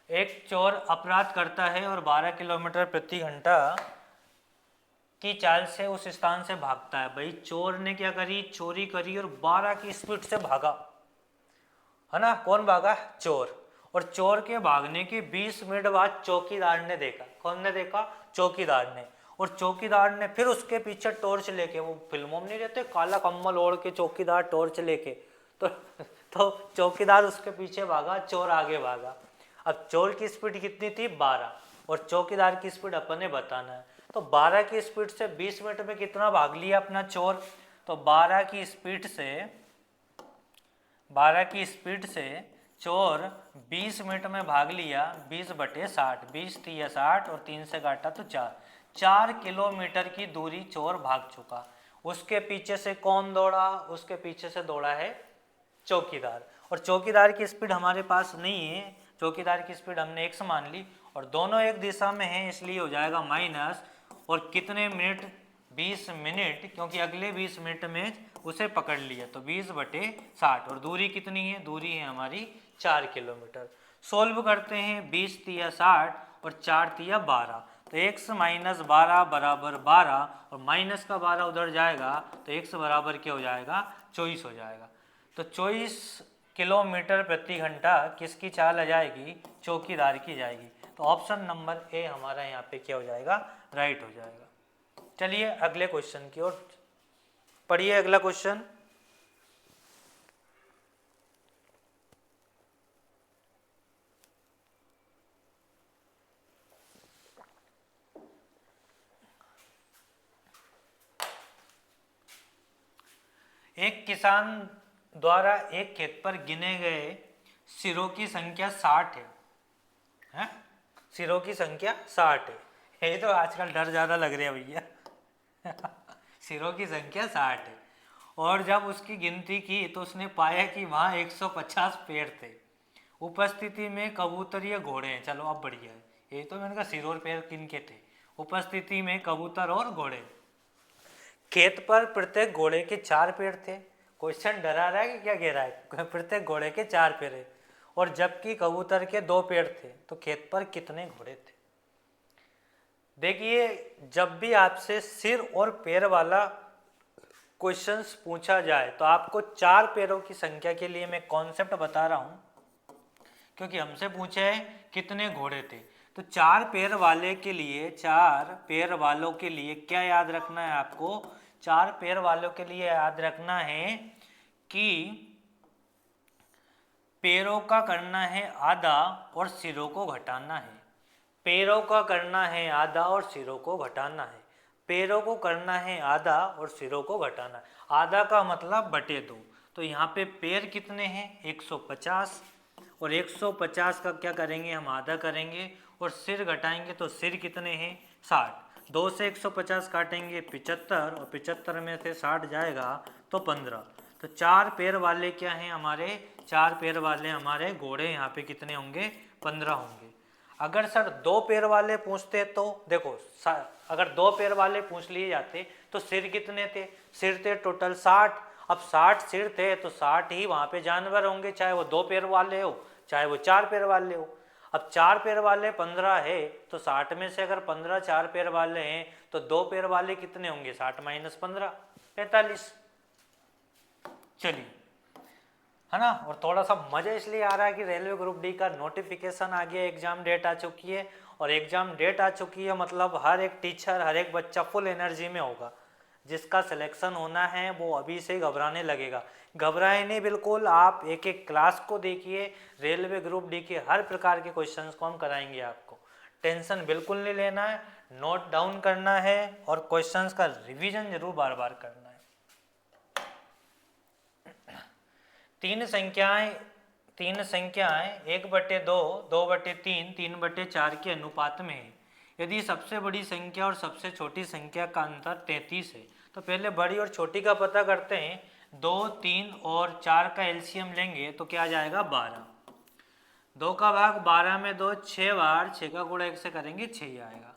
एक चोर अपराध करता है और 12 किलोमीटर प्रति घंटा की चाल से उस स्थान से भागता है। भाई चोर ने क्या करी, चोरी करी और 12 की स्पीड से भागा, है ना। कौन भागा, चोर। और चोर के भागने के 20 मिनट बाद चौकीदार ने देखा। कौन ने देखा, चौकीदार ने। और चौकीदार ने फिर उसके पीछे टॉर्च लेके, वो फिल्मों में नहीं रहते काला कम्बल ओढ़ के चौकीदार टॉर्च लेके, तो चौकीदार उसके पीछे भागा, चोर आगे भागा। अब चोर की स्पीड कितनी थी, 12, और चौकीदार की स्पीड अपन ने बताना है। तो 12 की स्पीड से 20 मिनट में कितना भाग लिया अपना चोर। तो 12 की स्पीड से चोर 20 मिनट में भाग लिया 20/60, 20 तिया 60 और 3 से काटा तो 4 किलोमीटर की दूरी चोर भाग चुका। उसके पीछे से कौन दौड़ा, उसके पीछे से दौड़ा है चौकीदार। और चौकीदार की स्पीड हमारे पास नहीं है, चौकीदार की स्पीड हमने x मान ली और दोनों एक दिशा में हैं, इसलिए हो जाएगा माइनस। और कितने मिनट, 20 मिनट, क्योंकि अगले 20 मिनट में उसे पकड़ लिया। तो 20/60 और दूरी कितनी है, दूरी है हमारी 4 किलोमीटर। सोल्व करते हैं, 20 तिया 60 और 4 तिया 12। तो x - 12 बराबर 12 और माइनस का 12 उधर जाएगा तो x बराबर क्या हो जाएगा, 24 हो जाएगा। तो 24 किलोमीटर प्रति घंटा किसकी चाल आ जाएगी, चौकीदार की जाएगी। तो ऑप्शन नंबर ए हमारा यहाँ पे क्या हो जाएगा, राइट हो जाएगा। चलिए अगले क्वेश्चन की ओर पढ़िए। अगला क्वेश्चन, एक किसान द्वारा एक खेत पर गिने गए सिरों की संख्या 60 है, सिरों की संख्या 60 है। ये तो आजकल डर ज़्यादा लग रहा है भैया सिरों की संख्या 60 है। और जब उसकी गिनती की तो उसने पाया कि वहाँ 150 पेड़ थे। उपस्थिति में कबूतर या घोड़े हैं। चलो अब बढ़िया है, ये तो मैंने कहा सिर और पैर किन के थे। उपस्थिति में कबूतर और घोड़े। खेत पर प्रत्येक घोड़े के 4 पैर थे। क्वेश्चन डरा रहा है कि क्या कह रहा है? प्रत्येक घोड़े के 4 पैर है और जबकि कबूतर के 2 पैर थे, तो खेत पर कितने घोड़े थे? देखिए, जब भी आपसे सिर और पैर वाला क्वेश्चंस पूछा जाए तो आपको 4 पैरों की संख्या के लिए मैं कॉन्सेप्ट बता रहा हूं, क्योंकि हमसे पूछे है कितने घोड़े थे। तो 4 पैर वाले के लिए, 4 पैर वालों के लिए क्या याद रखना है आपको? 4 पैर वालों के लिए याद रखना है कि पैरों का करना है आधा और सिरों को घटाना है। पैरों का करना है आधा और सिरों को घटाना है। पैरों को करना है आधा और सिरों को घटाना है। आधा का मतलब बटे 2। तो यहाँ पे पैर कितने हैं? 150, और 150 का क्या करेंगे हम? आधा करेंगे, और सिर घटाएंगे तो सिर कितने हैं? 60। 2 से 150 काटेंगे 75, और 75 में से 60 जाएगा तो 15। तो 4 पैर वाले क्या हैं हमारे? 4 पैर वाले हमारे घोड़े यहाँ पे कितने होंगे? 15 होंगे। अगर सर 2 पैर वाले पूछते तो देखो, अगर 2 पैर वाले पूछ लिए जाते तो सिर कितने थे? सिर थे टोटल 60। अब 60 सिर थे तो 60 ही वहाँ पे जानवर होंगे, चाहे वो 2 पैर वाले हो चाहे वो 4 पैर वाले हो। अब 4 पैर वाले 15 है, तो 60 में से अगर 15 4 पैर वाले हैं तो 2 पैर वाले कितने होंगे? 60 माइनस 15, 45। चलिए, है ना। और थोड़ा सा मजा इसलिए आ रहा है कि रेलवे ग्रुप डी का नोटिफिकेशन आ गया, एग्जाम डेट आ चुकी है, और एग्जाम डेट आ चुकी है मतलब हर एक टीचर, हर एक बच्चा फुल एनर्जी में होगा। जिसका सिलेक्शन होना है वो अभी से घबराने लगेगा। घबराए नहीं बिल्कुल, आप एक एक क्लास को देखिए, रेलवे ग्रुप डी के हर प्रकार के क्वेश्चंस को हम कराएंगे आपको। टेंशन बिल्कुल नहीं लेना है, नोट डाउन करना है और क्वेश्चंस का रिवीजन जरूर बार बार करना है। 3 संख्याएं 1/2, 2/3, 3/4 के अनुपात में है। यदि सबसे बड़ी संख्या और सबसे छोटी संख्या का अंतर 33 है, तो पहले बड़ी और छोटी का पता करते हैं। 2, 3 और 4 का एलसीएम लेंगे तो क्या आ जाएगा? 12। 2 का भाग 12 में 2 6 बार, 6 का गुणा 1 से करेंगे 6 ही आएगा।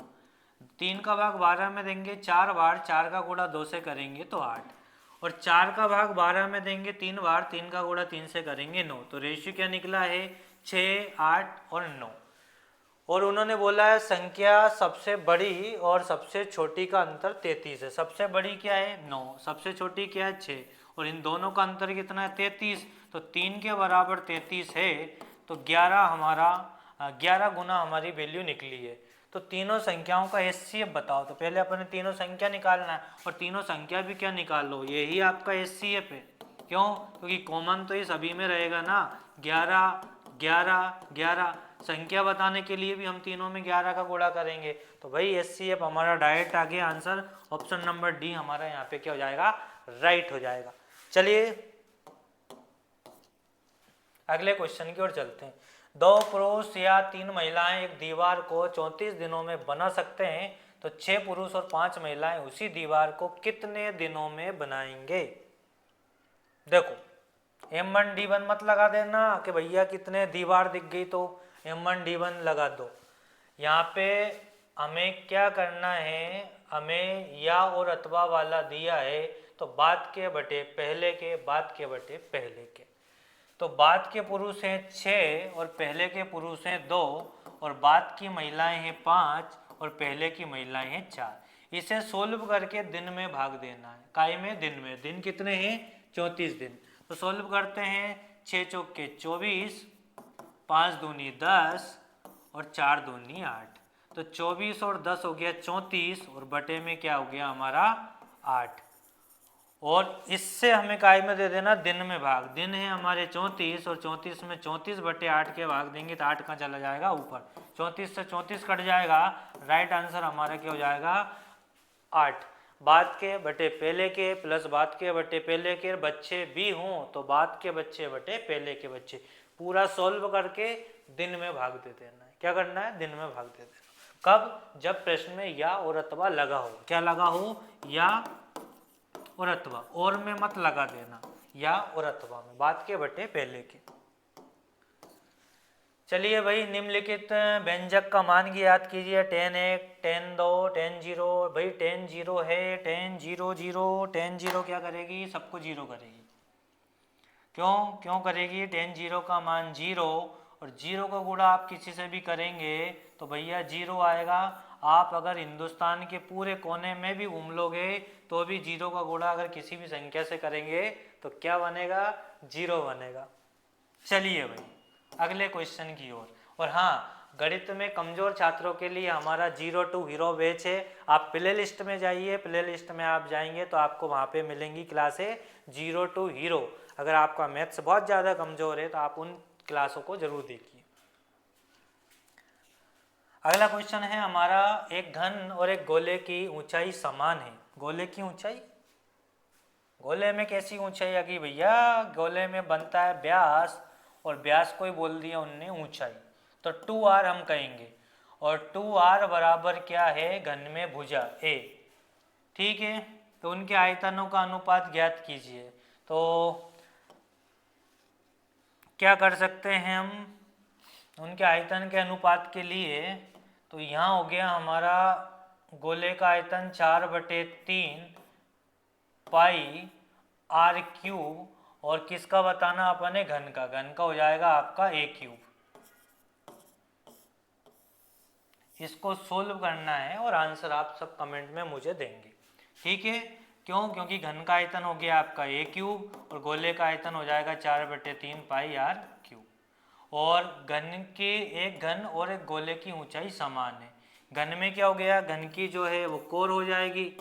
3 का भाग 12 में देंगे 4 बार, 4 का गुणा 2 से करेंगे तो 8। और 4 का भाग 12 में देंगे 3 बार, 3 का गुणा 3 से करेंगे 9। तो रेशियो क्या निकला है? 6, 8 और 9। और उन्होंने बोला है संख्या सबसे बड़ी और सबसे छोटी का अंतर 33 है। सबसे बड़ी क्या है? 9, सबसे छोटी क्या है? 6, और इन दोनों का अंतर कितना है? 33। तो 3 के बराबर 33 है, तो 11 गुना हमारी वैल्यू निकली है। तो तीनों संख्याओं का एचसीएफ बताओ। तो पहले अपने तीनों संख्या निकालना है, और तीनों संख्या भी क्या निकाल लो, यही आपका एचसीएफ है। क्यों? क्योंकि कॉमन तो ये सभी में रहेगा ना। 11, 11, 11 संख्या बताने के लिए भी हम तीनों में 11 का गुणा करेंगे। तो भाई एचसीएफ हमारा डायरेक्ट आ गया आंसर। ऑप्शन नंबर डी हमारा यहाँ पे क्या हो जाएगा? राइट हो जाएगा। चलिए अगले क्वेश्चन की ओर चलते हैं। 2 पुरुष या 3 महिलाएं एक दीवार को 34 दिनों में बना सकते हैं, तो 6 पुरुष और 5 महिलाएं उसी दीवार को कितने दिनों में बनाएंगे? देखो, M1 D1 मत लगा देना कि भैया कितने दीवार दिख गई तो M1 D1 लगा दो। यहाँ पे हमें क्या करना है? हमें या और अथवा वाला दिया है, तो बाद के बटे पहले के, बाद के बटे पहले के। तो बाद के पुरुष हैं 6 और पहले के पुरुष हैं 2, और बाद की महिलाएं हैं 5 और पहले की महिलाएं हैं 4। इसे सोल्व करके दिन में भाग देना है। काय में? दिन में। दिन कितने हैं? 34 दिन। तो सोल्व करते हैं। 6 चौके 24, 5 दूनी 10 और 4 दूनी 8। तो 24 और 10 हो गया 34, और बटे में क्या हो गया हमारा? 8। और इससे हमें काय में दे देना? दिन में भाग। दिन है हमारे 34, और 34 में 34/8 के भाग देंगे तो 8 कहाँ चला जाएगा? ऊपर। 34 से 34 कट जाएगा। राइट आंसर हमारा क्या हो जाएगा? 8। बाद के बटे पहले के प्लस बाद के बटे पहले के, बच्चे भी हों तो बाद के बच्चे बटे पहले के बच्चे। पूरा सोल्व करके दिन में भाग दे देना है। क्या करना है? दिन में भाग दे देना। कब? जब प्रश्न में या और अथवा लगा हो। क्या लगा हो? या और अथवा। और में मत लगा देना, या और अथवा में, बाद के बटे पहले के। चलिए भाई, निम्नलिखित व्यंजक का मान की याद कीजिए। 10 1, 10 2, 10 0। भाई 10 0 है, 10 0 0, 10 0 क्या करेगी, सबको जीरो करेगी। क्यों क्यों करेगी? 10 0 का मान जीरो, और जीरो का गुणा आप किसी से भी करेंगे तो भैया जीरो आएगा। आप अगर हिंदुस्तान के पूरे कोने में भी घूम लोगे तो भी जीरो का गुणा अगर किसी भी संख्या से करेंगे तो क्या बनेगा? जीरो बनेगा। चलिए भाई अगले क्वेश्चन की ओर। और हाँ, गणित में कमजोर छात्रों के लिए हमारा 0 to हीरो बैच है। आप प्ले लिस्ट में जाइए, प्ले लिस्ट में आप जाएंगे तो आपको वहाँ पे मिलेंगी क्लासें 0 to हीरो। अगर आपका मैथ्स बहुत ज़्यादा कमजोर है तो आप उन क्लासों को जरूर देखिए। अगला क्वेश्चन है हमारा, एक घन और एक गोले की ऊंचाई समान है। गोले की ऊंचाई, गोले में कैसी ऊंचाई आ गई भैया? गोले में बनता है व्यास, और व्यास को ही बोल दिया उनने ऊंचाई, तो 2r हम कहेंगे। और 2r बराबर क्या है? घन में भुजा a। ठीक है, तो उनके आयतनों का अनुपात ज्ञात कीजिए। तो क्या कर सकते हैं हम उनके आयतन के अनुपात के लिए? तो यहाँ हो गया हमारा गोले का आयतन 4/3 पाई आर क्यूब, और किसका बताना अपन है? घन का। घन का हो जाएगा आपका a क्यूब। इसको सोल्व करना है और आंसर आप सब कमेंट में मुझे देंगे। ठीक है, क्यों? क्योंकि घन का आयतन हो गया आपका a क्यूब और गोले का आयतन हो जाएगा 4/3 पाई आर क्यूब। और घन के, एक घन और एक गोले की ऊंचाई समान है। घन में क्या हो गया? घन की जो है वो कोर हो जाएगी,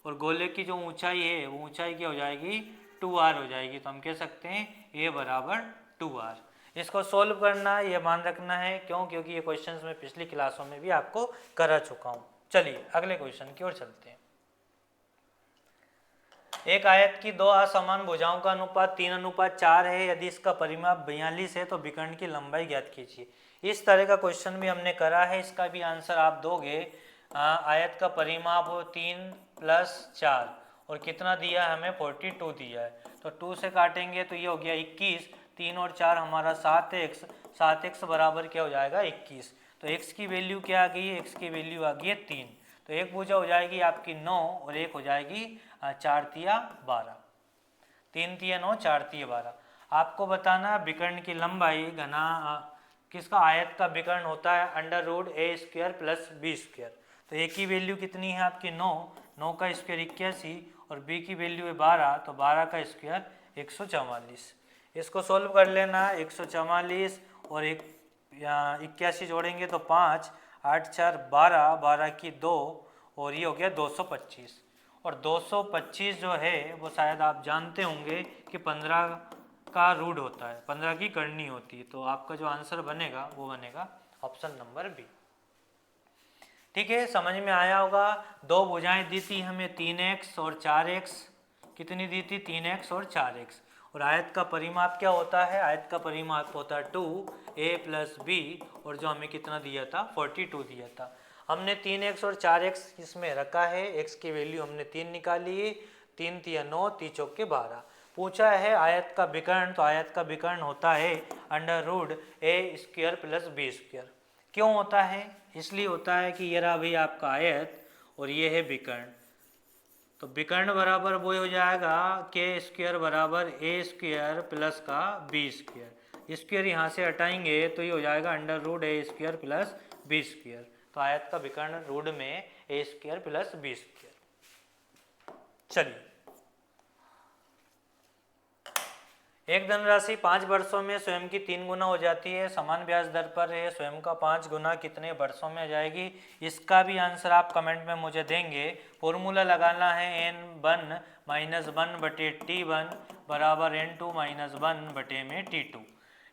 और गोले की जो ऊंचाई है वो ऊंचाई क्या हो जाएगी? 2r हो जाएगी। तो हम कह सकते हैं a बराबर 2r। इसको सोल्व करना है, ये मान रखना है। क्यों? क्योंकि ये क्वेश्चंस मैं पिछली क्लासों में भी आपको करा चुका हूँ। चलिए अगले क्वेश्चन की ओर चलते हैं। एक आयत की दो असमान भुजाओं का अनुपात 3:4 है। यदि इसका परिमाप 42 है तो विकर्ण की लंबाई ज्ञात कीजिए। इस तरह का क्वेश्चन भी हमने करा है, इसका भी आंसर आप दोगे। आयत का परिमाप हो 3 + 4, और कितना दिया है हमें? 42 दिया है। तो 2 से काटेंगे तो ये हो गया 21, 3 और 4 हमारा 7x, 7x बराबर क्या हो जाएगा? 21। तो x की वैल्यू क्या आ गई है? x की वैल्यू आ गई है 3। तो एक भुजा हो जाएगी आपकी 9, और एक हो जाएगी 4 तिया 12। 3 तिया 9, 4 तिया 12। आपको बताना विकर्ण की लंबाई घना किसका? आयत का विकर्ण होता है √a² + b²। तो a की वैल्यू कितनी है आपकी? 9, 9 का स्क्वायर 81, और b की वैल्यू है 12, तो 12 का स्क्वायर 144। इसको सोल्व कर लेना। 144 और 81 जोड़ेंगे तो 5, 8 4 12, 12 की 2, और ये हो गया 225। और 225 जो है वो शायद आप जानते होंगे कि 15 का रूट होता है, 15 की करनी होती है। तो आपका जो आंसर बनेगा वो बनेगा ऑप्शन नंबर बी। ठीक है, समझ में आया होगा। दो भुजाएं दी थी हमें 3x और 4x। कितनी दी थी? 3x और 4x। और आयत का परिमाप क्या होता है? आयत का परिमाप होता है 2a + b, और जो हमें कितना दिया था? 42 दिया था। हमने 3x और 4x इसमें रखा है। x की वैल्यू हमने 3 निकाली, 3 तिया 9, 3 चौके 12। पूछा है आयत का विकर्ण, तो आयत का विकर्ण होता है √a² + b²। क्यों होता है? इसलिए होता है कि ये रहा भाई आपका आयत और ये है विकर्ण। तो विकर्ण बराबर वो हो जाएगा k² बराबर a² प्लस का b²। स्क्वायर यहाँ से हटाएंगे तो ये हो जाएगा √a² + b²। तो आयत का विकर्ण रूट में a² + b²। चलिए, एक धनराशि 5 वर्षों में स्वयं की 3 गुना हो जाती है, समान ब्याज दर पर है। स्वयं का 5 गुना कितने वर्षों में आ जाएगी? इसका भी आंसर आप कमेंट में मुझे देंगे। फॉर्मूला लगाना है n1 - 1/t1 बराबर n2 - 1/t2।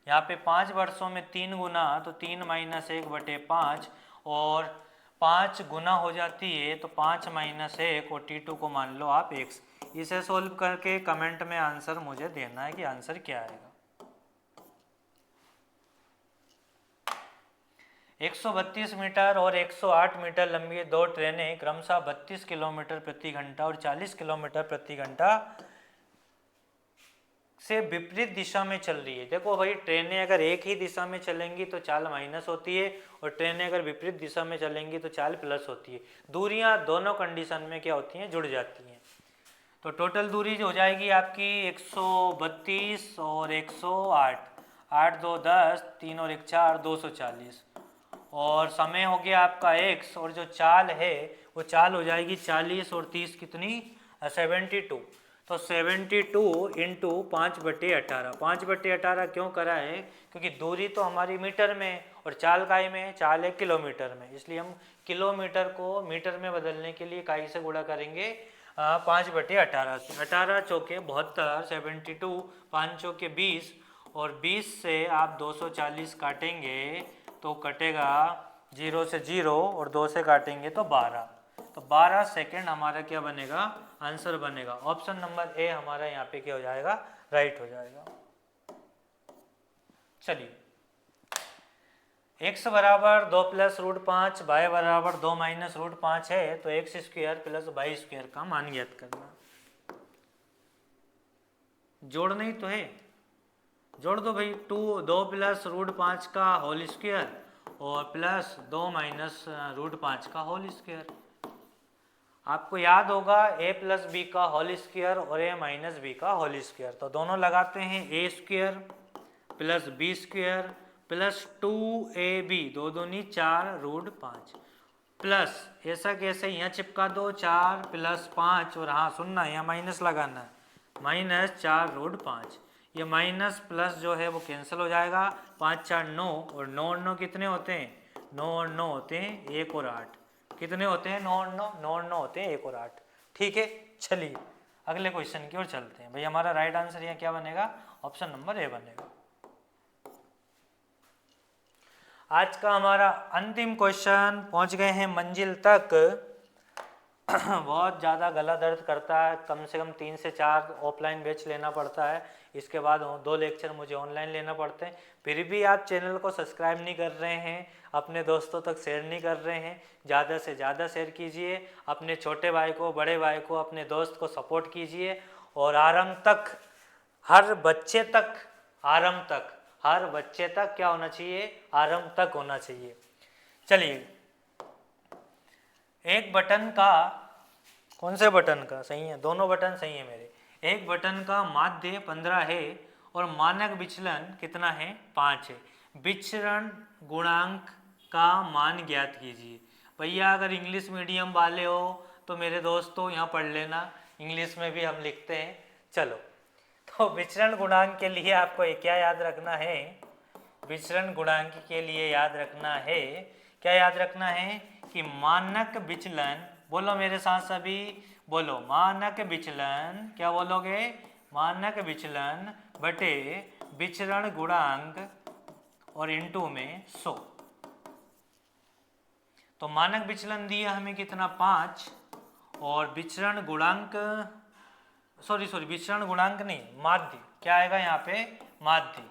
यहाँ पे 5 वर्षों में 3 गुना, तो 3 - 1/5, और 5 गुना हो जाती है तो 5 - 1, और t2 को मान लो आप x। इसे सोल्व करके कमेंट में आंसर मुझे देना है कि आंसर क्या आएगा। 132 मीटर और 108 मीटर लंबी दो ट्रेनें क्रमशः 32 किलोमीटर प्रति घंटा और 40 किलोमीटर प्रति घंटा से विपरीत दिशा में चल रही है। देखो भाई, ट्रेनें अगर एक ही दिशा में चलेंगी तो चाल माइनस होती है, और ट्रेनें अगर विपरीत दिशा में चलेंगी तो चाल प्लस होती है। दूरियां दोनों कंडीशन में क्या होती हैं, जुड़ जाती हैं। तो टोटल दूरी जो हो जाएगी आपकी 132 और 108, 8 2 10, 3 और 1 4, 240, और समय हो गया आपका x, और जो चाल है वो चाल हो जाएगी 40 और 30 कितनी, 72। तो 72 इंटू 5/18, 5/18 क्यों करा है, क्योंकि दूरी तो हमारी मीटर में और चाल काई में, चाल है किलोमीटर में, इसलिए हम किलोमीटर को मीटर में बदलने के लिए काई से गुणा करेंगे 5/18 से। 18 चौके 72, 72, 5 चौके 20, और 20 से आप 240 काटेंगे तो कटेगा 0 से 0, और 2 से काटेंगे तो 12। तो 12 सेकेंड हमारा क्या बनेगा, आंसर बनेगा। ऑप्शन नंबर ए हमारा यहाँ पे क्या हो जाएगा, राइट हो जाएगा। चलिए, x बराबर 2 प्लस रूट 5, y बराबर 2 माइनस रूट 5 है, तो x square plus y square का मान ज्ञात करना। जोड़ना ही तो है, जोड़ दो भाई। 2 प्लस रूट 5 का होल स्क्वायर और प्लस 2 माइनस रूट 5 का होल स्क्वायर। आपको याद होगा a प्लस बी का होल स्क्वायर और a माइनस बी का होल स्क्वायर, तो दोनों लगाते हैं a square plus b square plus 2ab, 2 दूनी 4 रूट 5, प्लस ऐसा कैसे, यहाँ चिपका दो 4 प्लस 5, और हाँ सुनना यहाँ माइनस लगाना है, माइनस 4 रूट 5। ये माइनस प्लस जो है वो कैंसिल हो जाएगा, 5 4 9, और 9 और 9 कितने होते हैं, 9 और 9 होते हैं 1 और 8। कितने होते हैं, 9 और 9, 9 और 9 होते हैं 1 और 8। ठीक है, चलिए अगले क्वेश्चन की ओर चलते हैं। भाई हमारा राइट आंसर यहाँ क्या बनेगा, ऑप्शन नंबर ए बनेगा। आज का हमारा अंतिम क्वेश्चन, पहुंच गए हैं मंजिल तक। बहुत ज़्यादा गला दर्द करता है, कम से कम 3 से 4 ऑफलाइन बैच लेना पड़ता है, इसके बाद 2 लेक्चर मुझे ऑनलाइन लेना पड़ते हैं। फिर भी आप चैनल को सब्सक्राइब नहीं कर रहे हैं, अपने दोस्तों तक शेयर नहीं कर रहे हैं। ज़्यादा से ज़्यादा शेयर कीजिए, अपने छोटे भाई को, बड़े भाई को, अपने दोस्त को सपोर्ट कीजिए, और आरंभ तक, हर बच्चे तक, आरंभ तक, हर बच्चे तक क्या होना चाहिए, आरंभ तक होना चाहिए। चलिए, एक बटन का, कौन से बटन का सही है, दोनों बटन सही है मेरे। एक बटन का माध्य 15 है और मानक विचलन कितना है, 5 है। विचरण गुणांक का मान ज्ञात कीजिए। भैया अगर इंग्लिश मीडियम वाले हो तो मेरे दोस्तों यहाँ पढ़ लेना, इंग्लिश में भी हम लिखते हैं। चलो, तो विचरण गुणांक के लिए आपको क्या याद रखना है, विचरण गुणांक के लिए याद रखना है, क्या याद रखना है कि मानक विचलन, बोलो मेरे साथ सभी, बोलो मानक विचलन, क्या बोलोगे, मानक विचलन बटे विचरण गुणांक और इंटू में 100। तो मानक विचलन दिया हमें कितना, 5, और विचरण गुणांक, सॉरी विचरण गुणांक नहीं, माध्य, क्या आएगा यहाँ पे, माध्य,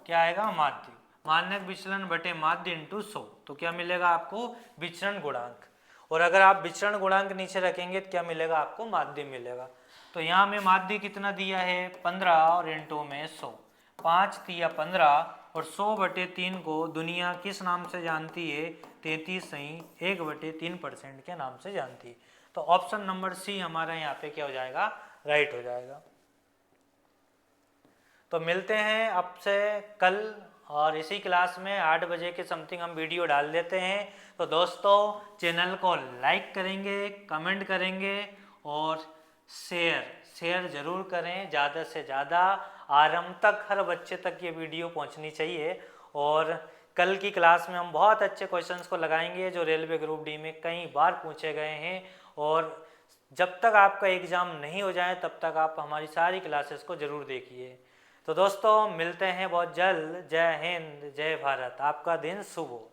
क्या आएगा, माध्य। मानक विचलन बटे माध्य इंटू 100, तो क्या मिलेगा आपको, विचरण गुणांक। और अगर आप विचरण गुणांक नीचे रखेंगे तो क्या मिलेगा आपको, माध्य मिलेगा। तो यहाँ में माध्य कितना दिया है, 15, और इंटू में 100, 5 दिया 15, और 100/3 को दुनिया किस नाम से जानती है, 33.1/3% के नाम से जानती है। तो ऑप्शन नंबर सी हमारा यहाँ पे क्या हो जाएगा, राइट हो जाएगा। तो मिलते हैं आपसे कल, और इसी क्लास में 8 बजे के समथिंग हम वीडियो डाल देते हैं। तो दोस्तों चैनल को लाइक करेंगे, कमेंट करेंगे, और शेयर ज़रूर करें, ज़्यादा से ज़्यादा, आरंभ तक, हर बच्चे तक ये वीडियो पहुंचनी चाहिए। और कल की क्लास में हम बहुत अच्छे क्वेश्चंस को लगाएंगे जो रेलवे ग्रुप डी में कई बार पूछे गए हैं, और जब तक आपका एग्ज़ाम नहीं हो जाए तब तक आप हमारी सारी क्लासेस को ज़रूर देखिए। तो दोस्तों मिलते हैं बहुत जल्द। जय हिंद, जय भारत, आपका दिन शुभ हो।